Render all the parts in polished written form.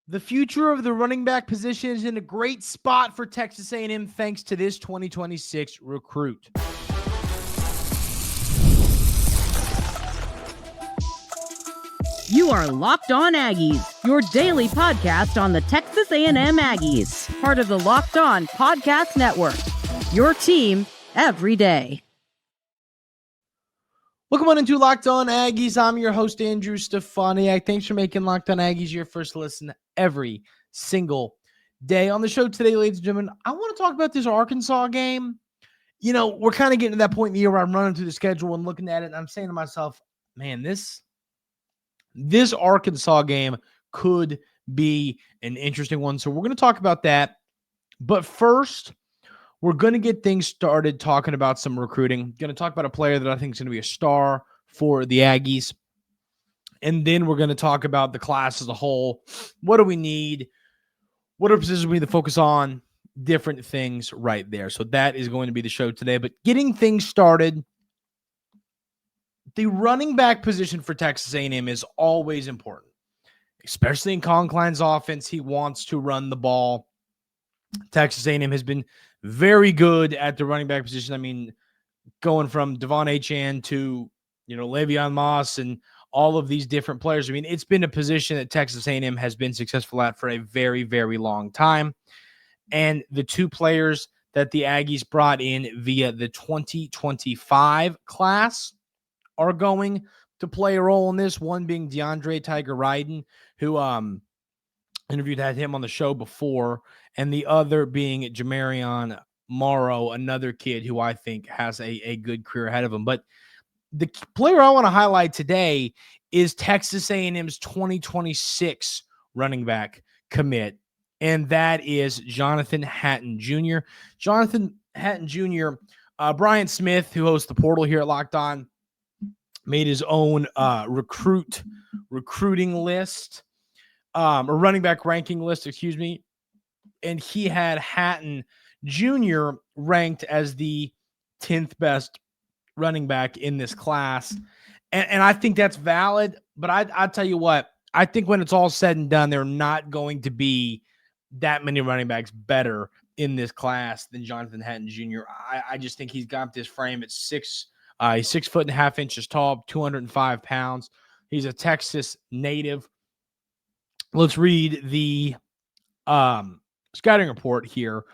The future of the running back position is in a great spot for Texas A&M thanks to this 2026 recruit. You are Locked On Aggies, your daily podcast on the Texas A&M Aggies, part of the Locked On Podcast Network, your team every day. Welcome on into Locked On Aggies. I'm your host, Andrew Stefaniak. Thanks for making Locked On Aggies your first listen every single day. On the show today, ladies and gentlemen, I want to talk about this Arkansas game. You know, we're kind of getting to that point in the year where I'm running through the schedule and looking at it, and I'm saying to myself, man, this Arkansas game could be an interesting one. So we're going to talk about that. But first, we're going to get things started talking about some recruiting. Going to talk about a player that I think is going to be a star for the Aggies. And then we're going to talk about the class as a whole. What do we need? What are positions we need to focus on? Different things right there. So that is going to be the show today. But getting things started, the running back position for Texas A&M is always important, especially in Colin Klein's offense. He wants to run the ball. Texas A&M has been very good at the running back position. I mean, going from Devon Achane to, Le'Veon Moss and all of these different players. I mean, it's been a position that Texas A&M has been successful at for a very, very long time. And the two players that the Aggies brought in via the 2025 class are going to play a role in this, one being DeAndre Tiger Ryden, who had him on the show before, and the other being Jamarion Morrow, another kid who I think has a good career ahead of him. But the player I want to highlight today is Texas A&M's 2026 running back commit, and that is Jonathan Hatton Jr. Jonathan Hatton Jr., Brian Smith, who hosts the portal here at Locked On, made his own recruiting list, or running back ranking list, and he had Hatton Jr. ranked as the 10th best running back in this class. And I think that's valid, but I'll tell you what, I think when it's all said and done, there are not going to be that many running backs better in this class than Jonathan Hatton Jr. I just think he's got this frame at he's 6'5" tall, 205 pounds. He's a Texas native. Let's read the scouting report here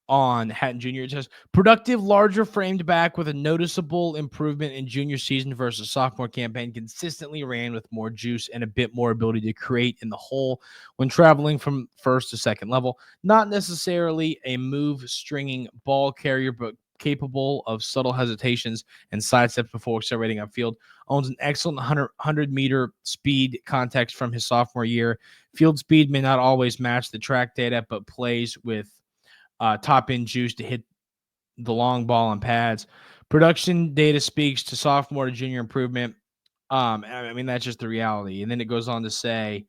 on Hatton Jr. It says, productive, larger framed back with a noticeable improvement in junior season versus sophomore campaign, consistently ran with more juice and a bit more ability to create in the hole when traveling from first to second level. Not necessarily a move stringing ball carrier, but capable of subtle hesitations and sidesteps before accelerating upfield. Owns an excellent 100-meter speed context from his sophomore year. Field speed may not always match the track data, but plays with top-end juice to hit the long ball and pads. Production data speaks to sophomore to junior improvement. I mean, that's just the reality. And then it goes on to say,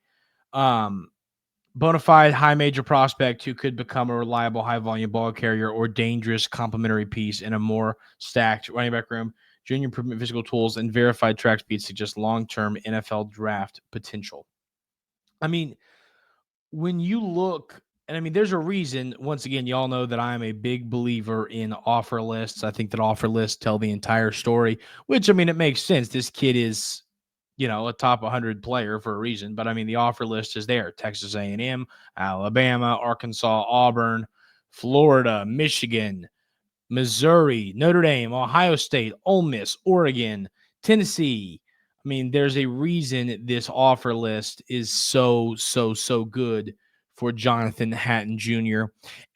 bona fide high major prospect who could become a reliable high volume ball carrier or dangerous complementary piece in a more stacked running back room. Junior improvement physical tools and verified track speed suggest long-term NFL draft potential. I mean, when you look, and I mean, there's a reason, once again, y'all know that I am a big believer in offer lists. I think that offer lists tell the entire story, which, I mean, it makes sense. This kid is, a top 100 player for a reason. But, I mean, the offer list is there. Texas A&M, Alabama, Arkansas, Auburn, Florida, Michigan, Missouri, Notre Dame, Ohio State, Ole Miss, Oregon, Tennessee. I mean, there's a reason this offer list is so good for Jonathan Hatton Jr.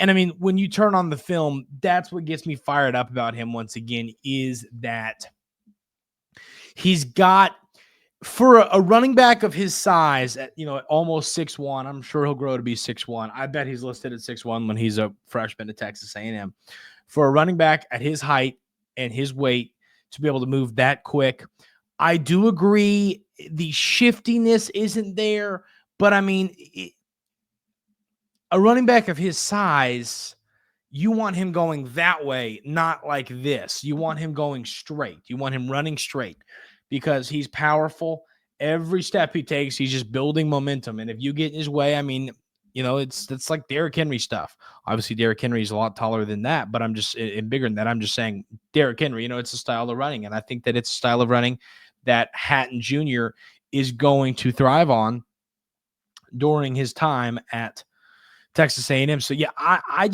And I mean, when you turn on the film, that's what gets me fired up about him once again, is that he's got, for a running back of his size, at almost 6'1", I'm sure he'll grow to be 6'1". I bet he's listed at 6'1" when he's a freshman at Texas A&M. For a running back at his height and his weight to be able to move that quick, I do agree the shiftiness isn't there, but I mean, a running back of his size, you want him going that way, not like this. You want him going straight. You want him running straight because he's powerful. Every step he takes, he's just building momentum. And if you get in his way, I mean, it's like Derrick Henry stuff. Obviously, Derrick Henry is a lot taller than that, but and bigger than that. I'm just saying Derrick Henry, it's a style of running. And I think that it's a style of running that Hatton Jr. is going to thrive on during his time at Texas A&M. So yeah, I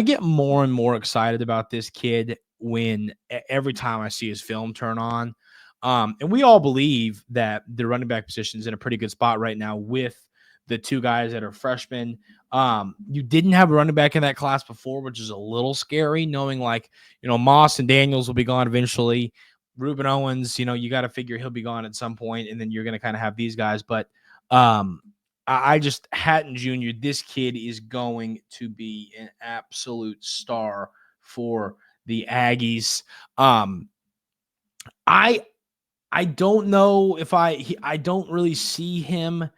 get more and more excited about this kid when every time I see his film turn on. And we all believe that the running back position is in a pretty good spot right now with the two guys that are freshmen. You didn't have a running back in that class before, which is a little scary, knowing Moss and Daniels will be gone eventually. Reuben Owens, you got to figure he'll be gone at some point, and then you're going to kind of have these guys. But I just Hatton Jr., this kid is going to be an absolute star for the Aggies. I don't know if I don't really see him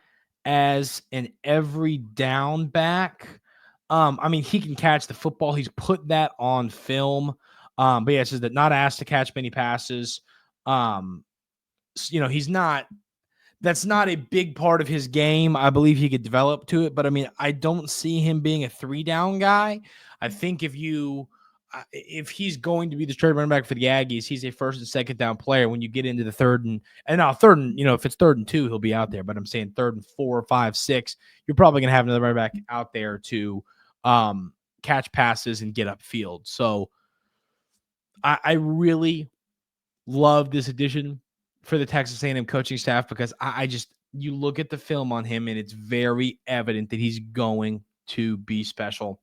as an every down back. He can catch the football. He's put that on film. But yeah, it says that not asked to catch many passes. He's not. That's not a big part of his game. I believe he could develop to it, but I don't see him being a 3-down guy. I think if he's going to be the straight running back for the Aggies, he's a first and second down player. When you get into the third and if it's 3rd and 2, he'll be out there. But I'm saying 3rd and 4, 5, 6, you're probably going to have another running back out there to catch passes and get upfield. So I really love this addition for the Texas A&M coaching staff, because you look at the film on him and it's very evident that he's going to be special.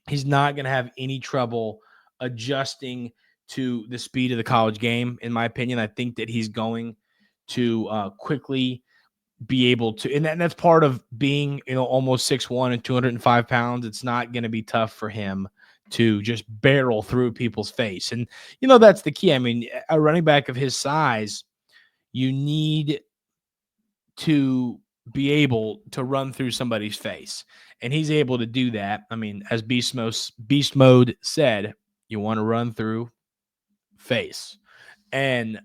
He's not going to have any trouble adjusting to the speed of the college game, in my opinion. I think that he's going to quickly be able to, and that's part of being, almost 6'1" and 205 pounds. It's not going to be tough for him to just barrel through people's face. And, that's the key. A running back of his size, you need to be able to run through somebody's face. And he's able to do that. As Beast Mode said, you want to run through face. And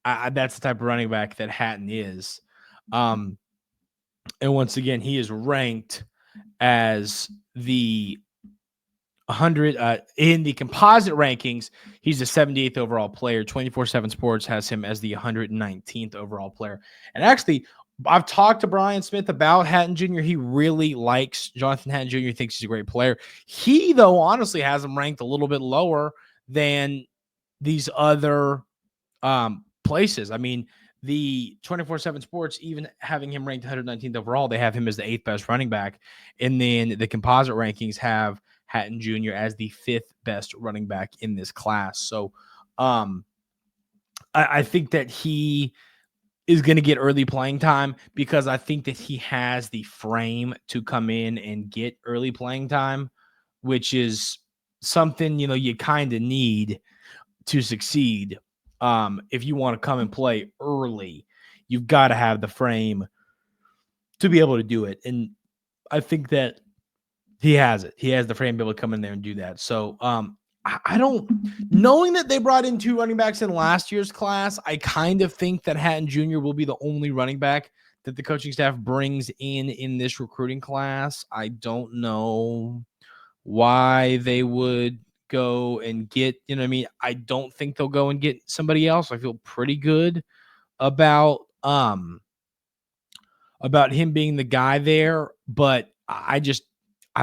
that's the type of running back that Hatton is. And once again, he is ranked as the 100 in the composite rankings. He's the 78th overall player. 24/7 Sports has him as the 119th overall player. And actually, I've talked to Brian Smith about Hatton Jr. He really likes Jonathan Hatton Jr. Thinks he's a great player. He, though, honestly has him ranked a little bit lower than these other places. The 24/7 Sports, even having him ranked 119th overall, they have him as the 8th best running back. And then the composite rankings have Hatton Jr. as the 5th best running back in this class. So I think that he is going to get early playing time, because I think that he has the frame to come in and get early playing time, which is something, you kind of need to succeed. If you want to come and play early, you've got to have the frame to be able to do it. And I think that he has it. He has the frame to be able to come in there and do that. So I don't, knowing that they brought in 2 running backs in last year's class, I kind of think that Hatton Jr. will be the only running back that the coaching staff brings in this recruiting class. I don't know why they would go and get, I don't think they'll go and get somebody else. I feel pretty good about him being the guy there, but I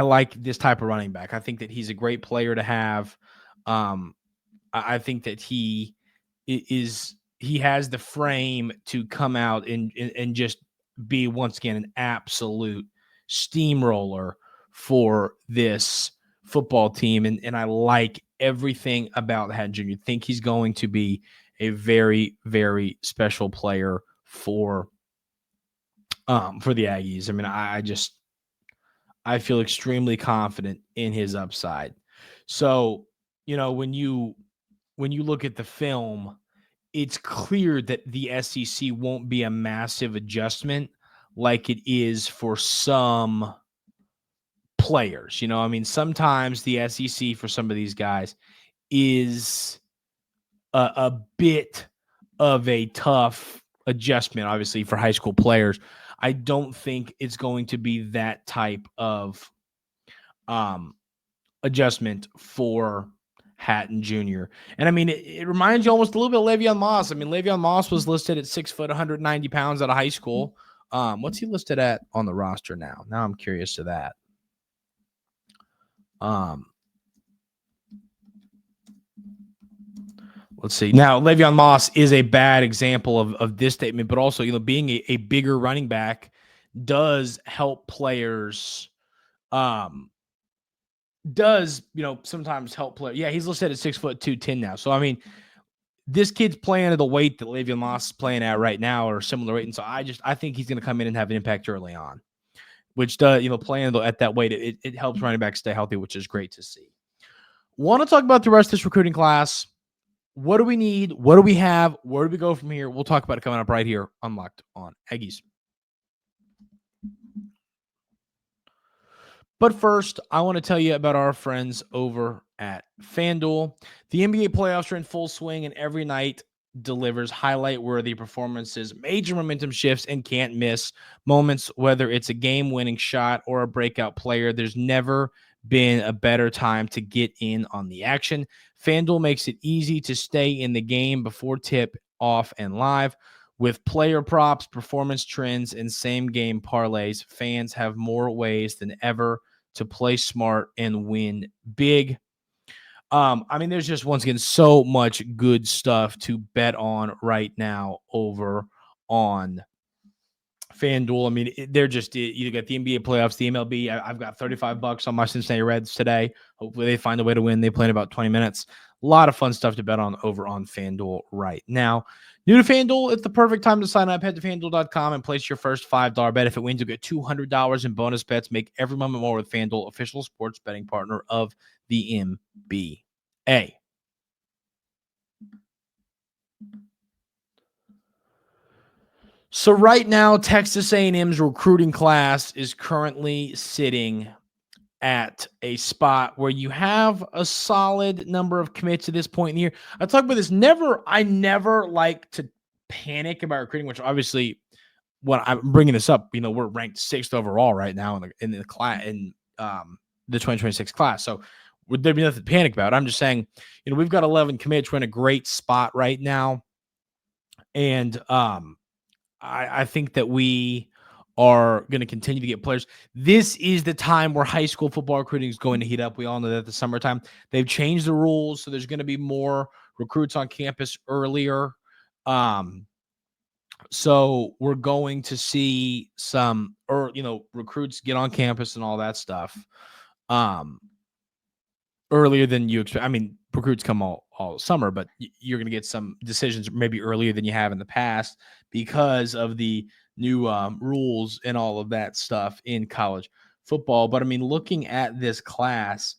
like this type of running back. I think that he's a great player to have. I think that he has the frame to come out and just be, once again, an absolute steamroller for this football team. And I like everything about Hatton Jr. I think he's going to be a very, very special player for the Aggies. I feel extremely confident in his upside. So, when you look at the film, it's clear that the SEC won't be a massive adjustment like it is for some players. Sometimes the SEC for some of these guys is a bit of a tough adjustment, obviously, for high school players. I don't think it's going to be that type of adjustment for Hatton Jr. And I mean, it reminds you almost a little bit of Le'Veon Moss. I mean, Le'Veon Moss was listed at 6 foot, 190 pounds out of high school. What's he listed at on the roster now? Now I'm curious to that. Let's see. Now, Le'Veon Moss is a bad example of this statement, but also, being a bigger running back does help players. Does sometimes help play. Yeah, he's listed at 6 foot 210 now. So I mean, this kid's playing at the weight that Le'Veon Moss is playing at right now, or similar weight. And so I think he's going to come in and have an impact early on, which does playing at that weight it helps running backs stay healthy, which is great to see. Want to talk about the rest of this recruiting class? What do we need? What do we have? Where do we go from here? We'll talk about it coming up right here on Locked On Aggies. But first, I want to tell you about our friends over at FanDuel. The NBA playoffs are in full swing, and every night delivers highlight-worthy performances, major momentum shifts, and can't miss moments, whether it's a game-winning shot or a breakout player. There's never been a better time to get in on the action. FanDuel makes it easy to stay in the game before tip off and live. With player props, performance trends, and same-game parlays, fans have more ways than ever to play smart and win big. I mean, there's just, once again, so much good stuff to bet on right now over on FanDuel. I mean, they're just, you got the NBA playoffs, the MLB. I've got $35 on my Cincinnati Reds today. Hopefully they find a way to win. They play in about 20 minutes. A lot of fun stuff to bet on over on FanDuel right now. New to FanDuel, it's the perfect time to sign up. Head to FanDuel.com and place your first $5 bet. If it wins, you'll get $200 in bonus bets. Make every moment more with FanDuel, official sports betting partner of the NBA. So right now, Texas A&M's recruiting class is currently sitting at a spot where you have a solid number of commits at this point in the year. I talk about this. I never like to panic about recruiting, which obviously when I'm bringing this up, we're ranked 6th overall right now in the class, in the 2026 class. So would there be nothing to panic about? I'm just saying, we've got 11 commits. We're in a great spot right now. And I think that we are going to continue to get players. This is the time where high school football recruiting is going to heat up. We all know that the summertime. They've changed the rules, so there's going to be more recruits on campus earlier. So we're going to see some, recruits get on campus and all that stuff earlier than you expect. I mean, recruits come all summer, but you're going to get some decisions maybe earlier than you have in the past because of the new rules and all of that stuff in college football. But I mean, looking at this class,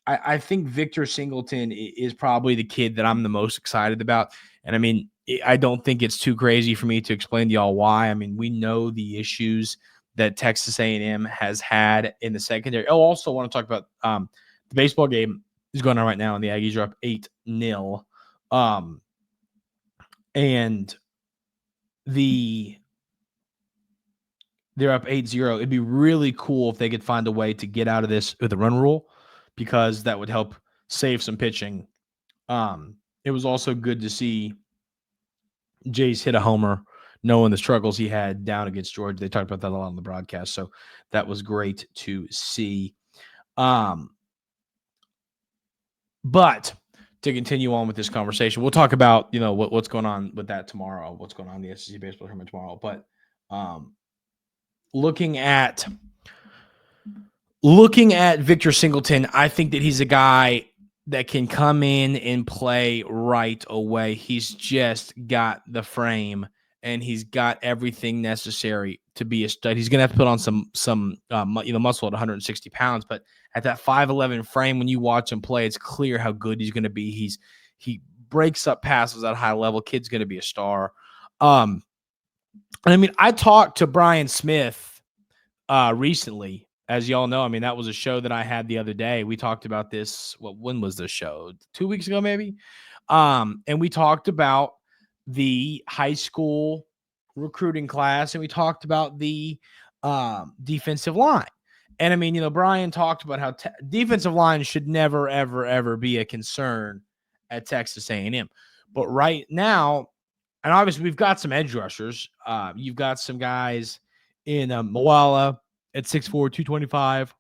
I think Victor Singleton is probably the kid that I'm the most excited about. And I mean, I don't think it's too crazy for me to explain to y'all why. I mean, we know the issues that Texas A&M has had in the secondary. Oh, also want to talk about the baseball game is going on right now, and the Aggies are up 8-0. And they're up 8-0. It'd be really cool if they could find a way to get out of this with a run rule, because that would help save some pitching. It was also good to see Jace hit a homer, knowing the struggles he had down against Georgia. They talked about that a lot on the broadcast, so that was great to see. But to continue on with this conversation, we'll talk about what's going on with that tomorrow, what's going on in the SEC baseball tournament tomorrow. But looking at Victor Singleton, I think that he's a guy that can come in and play right away. He's just got the frame, and he's got everything necessary to be a stud. He's going to have to put on some muscle at 160 pounds, but at that 5'11" frame, when you watch him play, it's clear how good he's going to be. He breaks up passes at a high level. Kid's going to be a star. And I mean, I talked to Brian Smith recently. As y'all know, I mean, that was a show that I had the other day. We talked about this. When was the show? 2 weeks ago, maybe. And we talked about the high school recruiting class, and we talked about the defensive line. And I mean, Brian talked about how defensive line should never, ever, ever be a concern at Texas A&M. But right now, and obviously we've got some edge rushers. You've got some guys in Moala at 6'4", 225.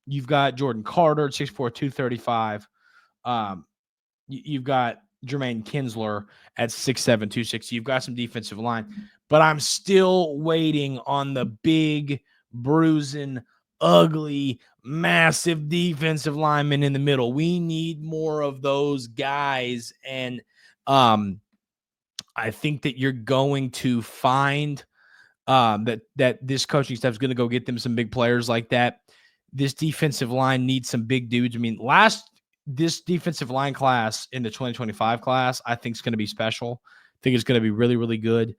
You've got Jordan Carter at 6'4", 235. You've got Jermaine Kinsler at 6'7", 260. You've got some defensive line. But I'm still waiting on the big, bruising, ugly, massive defensive linemen in the middle. We need more of those guys. And I think that you're going to find that this coaching staff is going to go get them some big players like that. This defensive line needs some big dudes. I mean, this defensive line class in the 2025 class, I think is going to be special. I think it's going to be really, really good.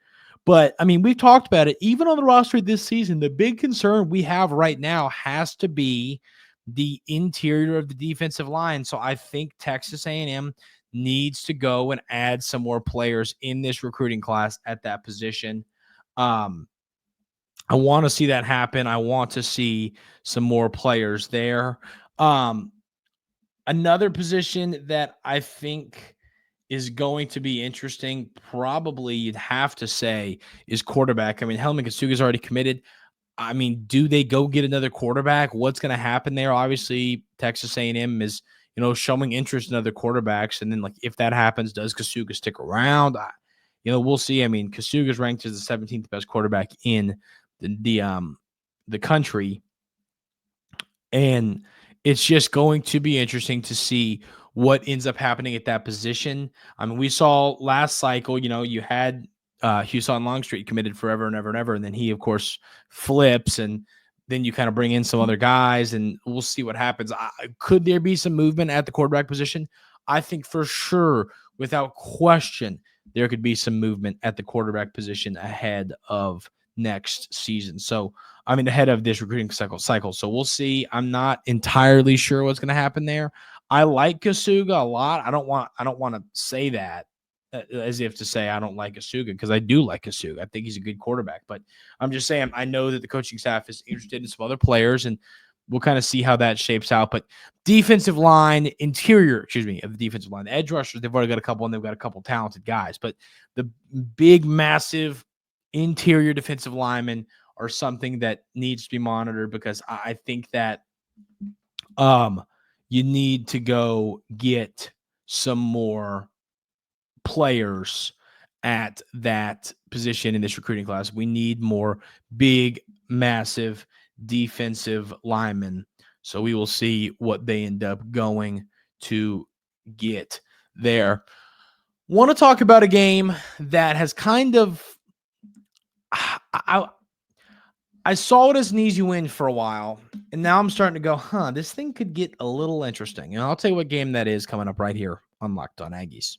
But, I mean, we've talked about it. Even on the roster this season, the big concern we have right now has to be the interior of the defensive line. So I think Texas A&M needs to go and add some more players in this recruiting class at that position. I want to see that happen. I want to see some more players there. Another position that I think is going to be interesting, probably you'd have to say, is quarterback. I mean, Helman Kasuga's already committed. I mean, do they go get another quarterback? What's going to happen there? Obviously, Texas A&M is, showing interest in other quarterbacks. And then, if that happens, does Kasuga stick around? We'll see. I mean, Kasuga's ranked as the 17th best quarterback in the country. And it's just going to be interesting to see what ends up happening at that position. I mean, we saw last cycle, you had Huson Longstreet committed forever and ever and ever. And then he, of course, flips, and then you kind of bring in some other guys, and we'll see what happens. Could there be some movement at the quarterback position? I think for sure, without question, there could be some movement at the quarterback position ahead of next season. So, I mean, ahead of this recruiting cycle. So we'll see. I'm not entirely sure what's going to happen there. I like Kasuga a lot. I don't want to say that as if to say I don't like Kasuga, because I do like Kasuga. I think he's a good quarterback, but I'm just saying I know that the coaching staff is interested in some other players, and we'll kind of see how that shapes out. But interior of the defensive line, the edge rushers, they've already got a couple, and they've got a couple talented guys. But the big, massive interior defensive linemen are something that needs to be monitored, because I think that you need to go get some more players at that position in this recruiting class. We need more big, massive defensive linemen. So we will see what they end up going to get there. Want to talk about a game that has kind of I saw it as an easy win for a while, and now I'm starting to go, this thing could get a little interesting. And I'll tell you what game that is coming up right here on Locked On Aggies.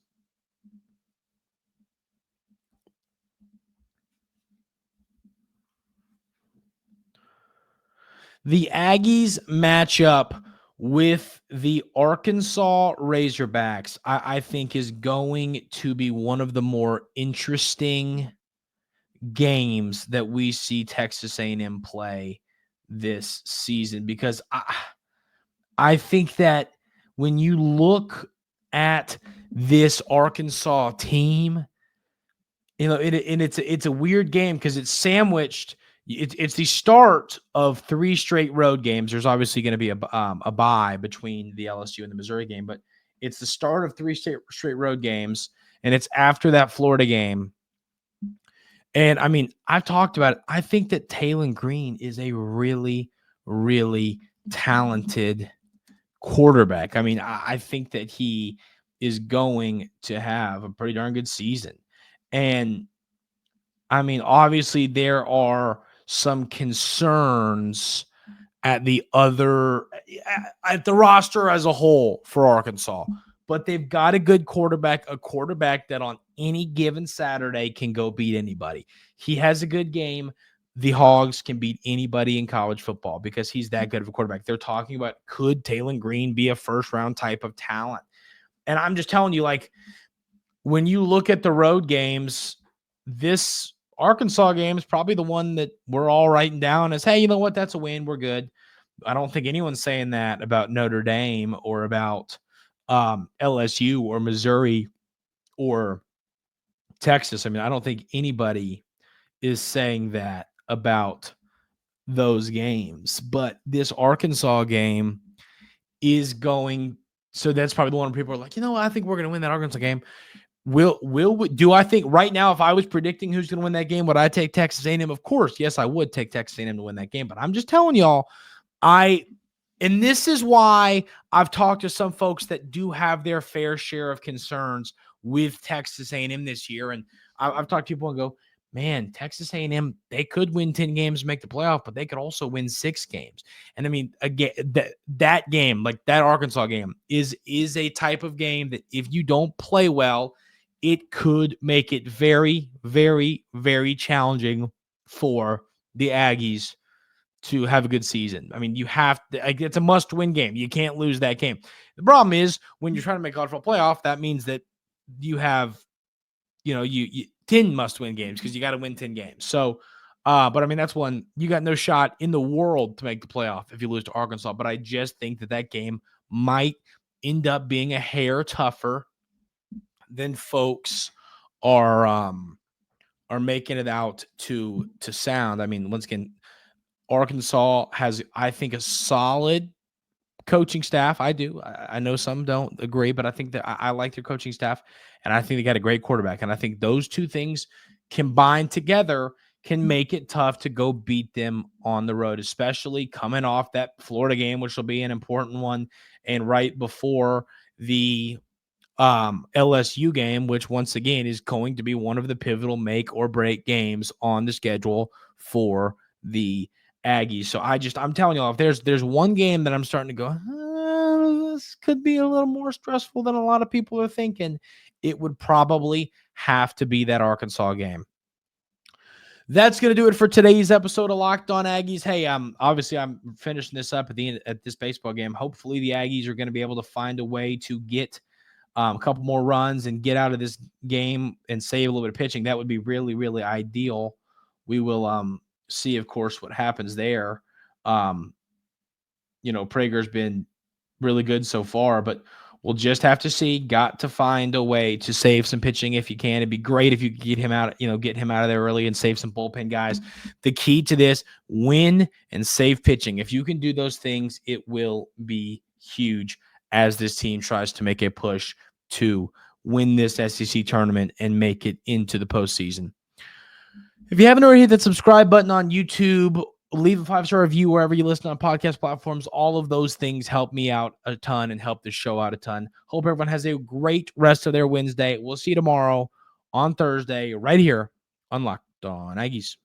The Aggies match up with the Arkansas Razorbacks, I think is going to be one of the more interesting games that we see Texas A&M play this season, because I think that when you look at this Arkansas team, it's a weird game because it's sandwiched. It's the start of 3 straight road games. There's obviously going to be a bye between the LSU and the Missouri game, but it's the start of 3 straight road games, and it's after that Florida game. And, I mean, I've talked about it. I think that Taylon Green is a really, really talented quarterback. I mean, I think that he is going to have a pretty darn good season. And, I mean, obviously there are some concerns at the roster as a whole for Arkansas. But they've got a good quarterback, a quarterback that on any given Saturday can go beat anybody. He has a good game. The Hogs can beat anybody in college football because he's that good of a quarterback. They're talking about, could Taylon Green be a first-round type of talent? And I'm just telling you, when you look at the road games, this Arkansas game is probably the one that we're all writing down as, hey, you know what? That's a win. We're good. I don't think anyone's saying that about Notre Dame or about LSU or Missouri or Texas. I mean, I don't think anybody is saying that about those games. But this Arkansas game is going – so that's probably the one where people are like, you know what? I think we're going to win that Arkansas game. Do I think right now, if I was predicting who's going to win that game, would I take Texas A&M? Of course, yes, I would take Texas A&M to win that game. But I'm just telling y'all, and this is why I've talked to some folks that do have their fair share of concerns with Texas A&M this year, and I've talked to people and go, man, Texas A&M, they could win 10 games, make the playoff, but they could also win 6 games. And I mean, again, that game, like that Arkansas game, is a type of game that if you don't play well, it could make it very, very, very challenging for the Aggies to have a good season. I mean, you have to, it's a must-win game. You can't lose that game. The problem is when you're trying to make college football playoff, that means that you have, you 10 must-win games because you got to win 10 games. So, but I mean, that's one, you got no shot in the world to make the playoff if you lose to Arkansas. But I just think that game might end up being a hair tougher than folks are making it out to sound. I mean, once again, Arkansas has, I think, a solid coaching staff. I do. I know some don't agree, but I think that I like their coaching staff, and I think they got a great quarterback. And I think those two things combined together can make it tough to go beat them on the road, especially coming off that Florida game, which will be an important one, and right before the LSU game, which once again is going to be one of the pivotal make or break games on the schedule for the Aggies. So I'm telling y'all, if there's one game that I'm starting to go, this could be a little more stressful than a lot of people are thinking, it would probably have to be that Arkansas game. That's going to do it for today's episode of Locked On Aggies. Hey, obviously I'm finishing this up at this baseball game. Hopefully the Aggies are going to be able to find a way to get a couple more runs and get out of this game and save a little bit of pitching. That would be really, really ideal. We will see, of course, what happens there. Prager's been really good so far, but we'll just have to see. Got to find a way to save some pitching if you can. It'd be great if you could get him out of there early and save some bullpen guys. The key to this, win and save pitching. If you can do those things, it will be huge as this team tries to make a push to win this SEC tournament and make it into the postseason. If you haven't already hit that subscribe button on YouTube, leave a 5-star review wherever you listen on podcast platforms. All of those things help me out a ton and help the show out a ton. Hope everyone has a great rest of their Wednesday. We'll see you tomorrow on Thursday right here on Locked On Aggies.